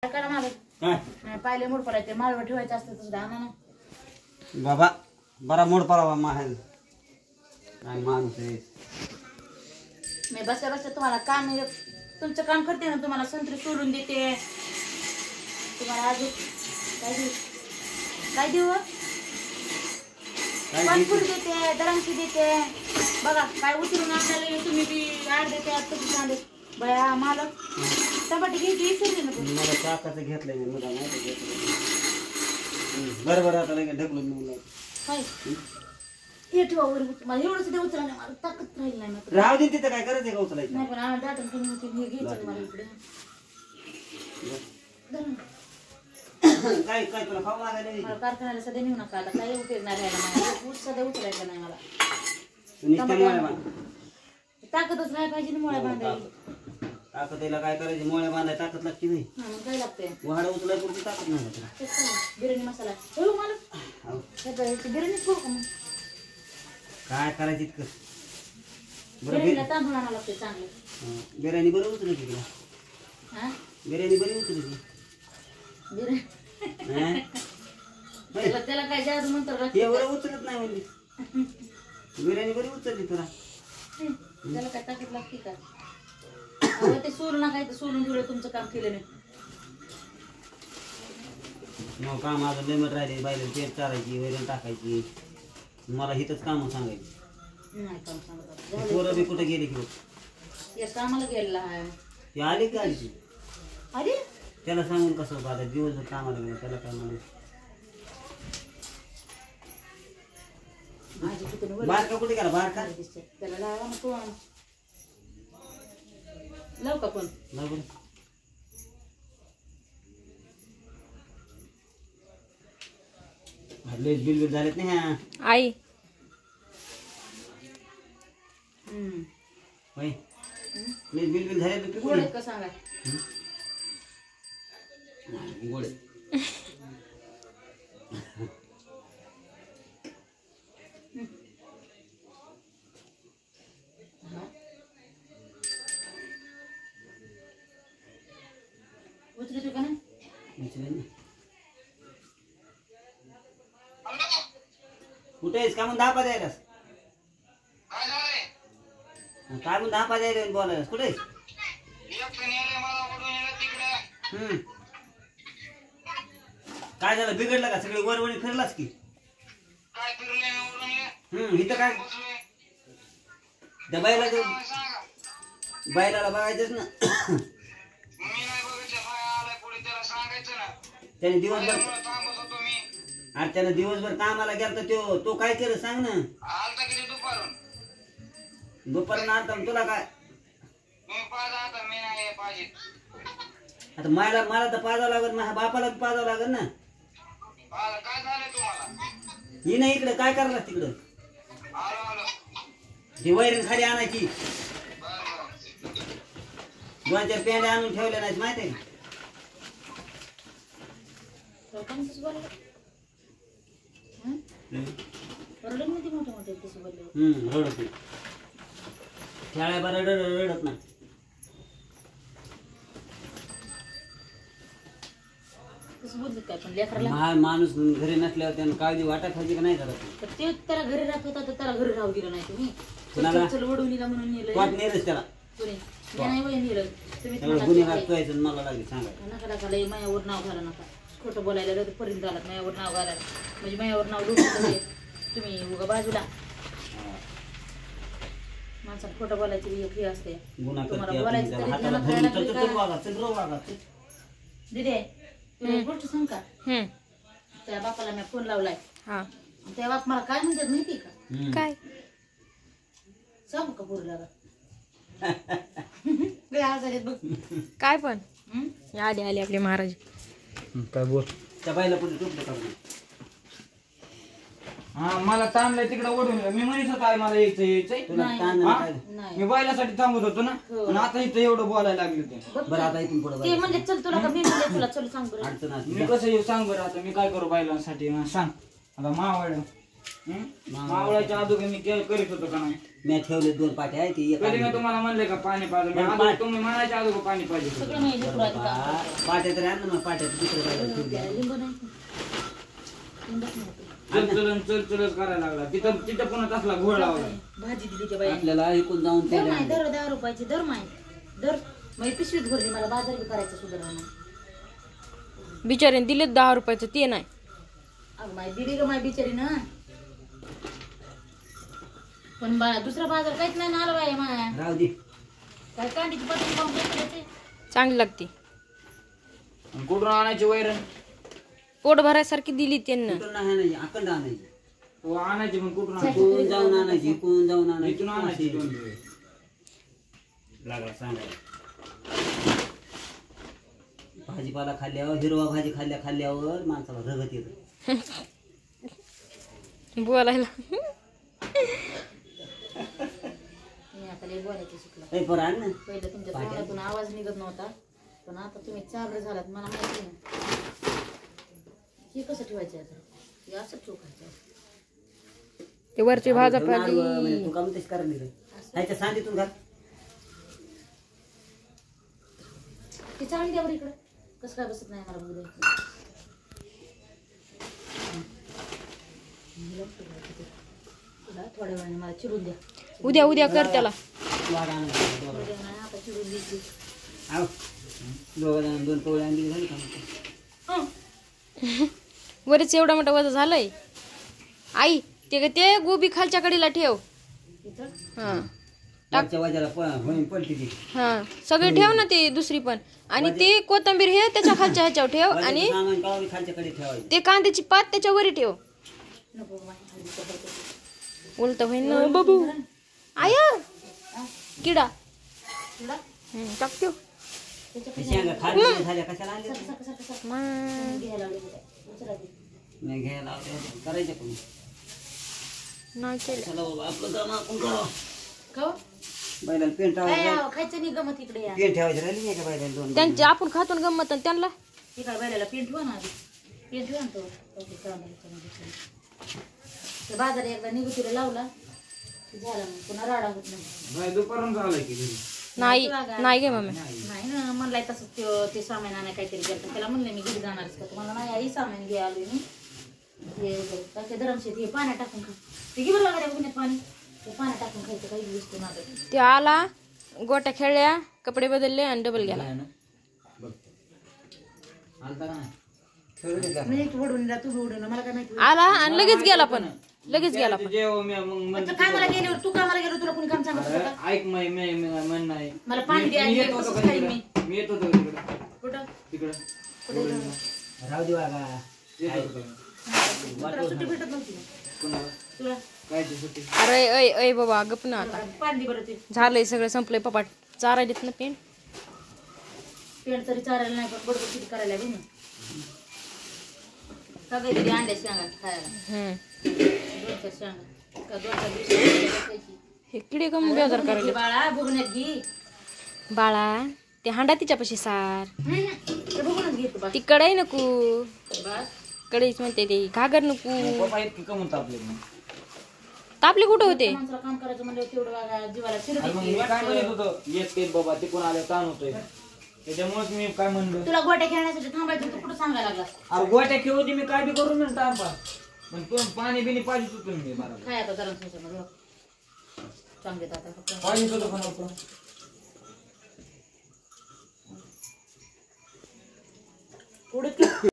करा मला काय पाहिले मोड पडायचे माळवर ठेवायचं असतं तसं दाना ना बाबा बरा मोड पडावा माहेर काय माणूस आहे मी बसल्या बसल्या तुम्हाला काम तुमचं काम करते ना तुम्हाला संत्री सोडून देते तुम्हाला अजून काय देऊ पानपुरी देते दरांशी देते बघा काय उचलून आपल्याला तुम्ही बी आड देते तुम्ही सांगते बया मालक टमाटे घ्यायची विसरली ना तुम्ही मला काकाचं घेतलंय मी मला माहिती घेतलं बरोबर आता लगेच ढकलून मला काय हे ठेवा वर मला एवढं सुद्धा उचला नाही मला ताकद राहील नाही मला राहू दे तिथं काय करायचं का उचलायचं नाही पण आम्हाला दाटून तुम्ही हे घ्यायचं मला इकडे काय काय तुला खाऊ लागायला मला कारखान्याला सध्या नेऊ नका आता काही उपयोग नाही राहिला मला ऊस सध्या उचलायचं नाही मला ताकदच नाही पाहिजे ना मोळ्या बांधायला ताकदीला काय करायची मोळ्या बांधायला ताकद लागते नाही मग काय लागतंय वाडा उचलाय पुरती ताकद नाही तुला बिर्याणी मसाला हो मला बिर्याणीच करू का मग काय करायचं इतकं बिर्याणीला तांदूळ आणावं लागते चांगलं बिर्याणी बरं उचलली तुला हा बिर्याणी बरी उचलली बिर्याणी त्याला काय जादू म्हणतात ते बरं उचलत नाही म्हणजे बिर्याणी बरी उचलली तुला त्याला काय ताकद लागते का ते सोडून ना काय तर सोडून ठेवलं तुमचं काम केलं नाही मग काम माझं लिमिट राहिले बायला तेल चारायची वैरण टाकायची मला हिथंच काम सांगायची नाही काम सांगत पोरं बी कुठे गेली की या कामाला गेलेला आहे ती आली का आली ती अरे त्याला सांगून कसं होतं आता दिवसभर कामाला गेलं त्याला काय म्हणायचं माझी कुठून बारका कुठे गेला बारका त्याला लावा ना कोण लाव का कोण बरोबर लेस बिल बिल झालेत नाही ह्या आई होय लेस बिल बिल झाले तू गोड का सांगा गोड उचली तू का नाही कुठे आहेस का म्हणून दहा पाच यायलास काय म्हणून दहा पाच यायला बोलायलास कुठे आहेस काय झालं बिघडलं का सगळे वरवणी फिरलास की इथं काय त्या बैलाला बघायचंच ना त्याने दिवसभर अरे त्यानं दिवसभर कामाला गेला तर तो काय केलं सांग ना दुपारून आलता तुला काय आता मला तर पाजावं लागत माझ्या बापाला पाजावं लागत ना ही नाही इकडे काय करणार तिकडं ती वैरण खाली आणायची 2-4 पेंड्या आणून ठेवल्या नाहीत माहिती आहे रडत खेळाय बरं रडत ना माणूस घरी नसल्यावर त्यानं काळजी वाटा खायची का नाही करत ते त्याला घरी राहत होता तर त्याला घरी राहू दिलं नाही तुम्ही ओढून नेला म्हणून नेलंच त्याला मला लागले सांगायला मायावर नाव घाला नका खोटं बोलायला पर्यंत झालं मायावर नाव घालायला म्हणजे मायावर नाव डोकं तुम्ही उगा बाजूला माणसाला खोटं बोलायची एक हे असते तुम्हाला बोलायचं दिदे तुला गोष्ट सांग का त्या बापाला मी फोन लावलाय त्या बाप मला काय म्हणतात माहिती का काय सांगू का पोरीला बघ काय पण आले आले आपले महाराज काय बोल त्या बाईला पुढे टोपलं का हा मला ताणलंय तिकडे ओढून मी म्हणत होतो मला यायचंय मी बैलासाठी थांबत होतो ना आणि आता इथं एवढं बोलायला लागले ते बरं आता इथून पुढे म्हणजे चल तुला का मी म्हणजे तुला चल सांग बरं मी कसं येऊ सांग बरं आता मी काय करू बैलांसाठी सांग आता मावळ मावळाच्या अगोदर मी करीत होतो का नाही मी ठेवले 2 पाट्या आहे ती एक कधी मी तुम्हाला म्हणले का पाणी पाहिजे मी आलो तुम्ही म्हणायच्या अगोदर पाणी पाहिजे सगळं माहिती लेकरू आधी काम करतं. पाट्या तर आण ना मग पाट्या दुसरं बायला ठेवून द्या. लिंब नाही लिंबच नव्हतं. चलचलच करायला लागला तिथं पुन्हा तसला घोळ लावला भाजी दिली त्या बाईने. आपल्याला ऐकून जाऊन दर ते माय दर 10 रुपयाची दर माय दर मग पिशवीत भरली मला बाजार बी करायचं सुधारणा. बिचारीने दिले 10 रुपयाचं ते नाही. अगं माय दिली ग माय बिचारी ना पण दुसरा बाजार काहीच नाही ना आला बाय माय राहू दे. काय कांडीची पत्ती पाहून करायचे चांगली लागते. आणि कुठून आणायची वैरण पोट भरायसारखी दिली त्यांना. कुठून आणायची अखंड आणायची हो आणायची पण कुठून आणायची इकडून जाऊन आणायची इकडून जाऊन आणायची इथून आणायची दोन लागला सांगायला. भाजीपाला खाल्ल्यावर हिरवा भाजी खाल्ल्यावर माणसाला रगत येतं. बोलायला मी आता लय बोलायचं शिकलो. ए पोरं आण ना. पहिलं तुमच्या तोंडातून आवाज निघत नव्हता पण आता तुम्ही चाबरे झालात मला माहिती नाही. हे कसं ठेवायचं आता हे असं ठेवायचं. ते वरची भाजा म्हणजे पाहिली. तू का म्हणतेस करायला रे ह्याच्या सांगीतून घाल. ते चाळी द्या बरं इकडं कसं काय बसत नाही मला बघू द्या. तुला थोड्या वेळाने मला चिरून द्या. उद्या कर त्याला. वाढ आणायची दोघं. उद्या नाही आता चिरून द्यायची. आव. दोघं 2 पोळ्या आणली झाली का मग? वरच एवढा मोठा वजा झालंय. आई ते गोबी खालच्या कडीला ठेव. इथं हा वरच्या वाजाला होईन पलटी ती. हा सगळे ठेव ना ते दुसरी पण आणि ते कोथिंबीर हे त्याच्या खालच्या ह्याच्यावर ठेव आणि सामान काढून खालच्याकडे ठेवायचं. ते कांद्याची पात त्याच्या वरी ठेव. नको माहिती हल्ली पद्धत. उलट होईन ना बाबू. आया किडा तुला टाकतो. ते शेंगा खाली झाल्या कशाला आणल्या? घ्यायला लावली कुठे उचला ती. नाही घ्यायला लावल्या. करायचं पण नाही केलं. चला बाबा आपलं काम आपण करावं. खाऊ बैलाला पेंट काय ठेवायचं. आहो, खायचं नाही गमत इकडे या पेंट ठेवायचं राहिली नाही का बैलाला 2 त्यांचे आपण खातो ना गंमत आणि त्यांना हे काय बैलाला पेंट ठेवा ना आधी पेंट ठेवा ना तो ते बाजार एकदा निगुतीला लावला की झाला मग पुन्हा राडा होत नाही. दुपारून झालंय की घरी नाही गे मम्मी. नाही ना म्हणलाय तसंच ते सामान आणाय काहीतरी गेलं त्याला म्हणलं मी घरी जाणारच का तुम्हाला नाही आई सामान घे आलोय मी हे धरमशेत हे पाण्यात टाकून खा ते घे बरं लागल्या पुण्यात पाणी ते पाण्यात टाकून खायचं काही दिसतो ना ते आला गोट्या खेळल्या कपडे बदलले आणि डबल गेला. म्हणजे तू ओढून तू ओढून मला काय माहिती आला आणि लगेच गेला पण जेव मी मग तू कामाला गेल्यावर तू कामाला गेलो तुला कोणी काम सांगत होतं का? ऐक म्हण नाही मला पाणी द्या मी आणि येत होतो कसं का खाईन तिकडं? मी मी येत होतो तिकडं कुठं तिकडं राहू दे बाबा. येत होतो का? तुला सुट्टी भेटत नव्हती का? कोणाला तुला काय ती सुट्टी अरे ऐ ऐ बाबा गप ना आता. पाणी दे बरं ते झालंय सगळं संपलंय पप्पा चारायला ना पेंट. पेंट तरी चारायला नाही पण बडबड किती करायला बघ ना सगळे दिली अंड्या शेंगा खायला 2-4 शेंगा का 2-4 दिवशी हे किडे कमी बेजार करायला. बाळा बघण्यात घे बाळा ते हांडा तिच्यापाशी सार ते बघूनच घेतो बा ती कढई नको बस कढईच म्हणते ते घागर नको. पप्पा इतकी कमवत आपले तापले कुठं होते. माणसाला काम करायचं म्हणजे तेवढं बघा जीवाला चिरत मग मी काय म्हणत होतो येत बाबा तिकडून आले ताण होतोय त्याच्यामुळेच मी काय म्हणलो तुला गोट्या खेळण्यासाठी थांबायचं तू कुठं सांगायला लागला अरे गोट्या खेळू दे मी काय बी करून ना टाइमपास पण तू पाणी बिनी पाहिजे होतं मी मला काय आता जरा चांगले आता फक्त पाहिजे होतं पण होतं पुढे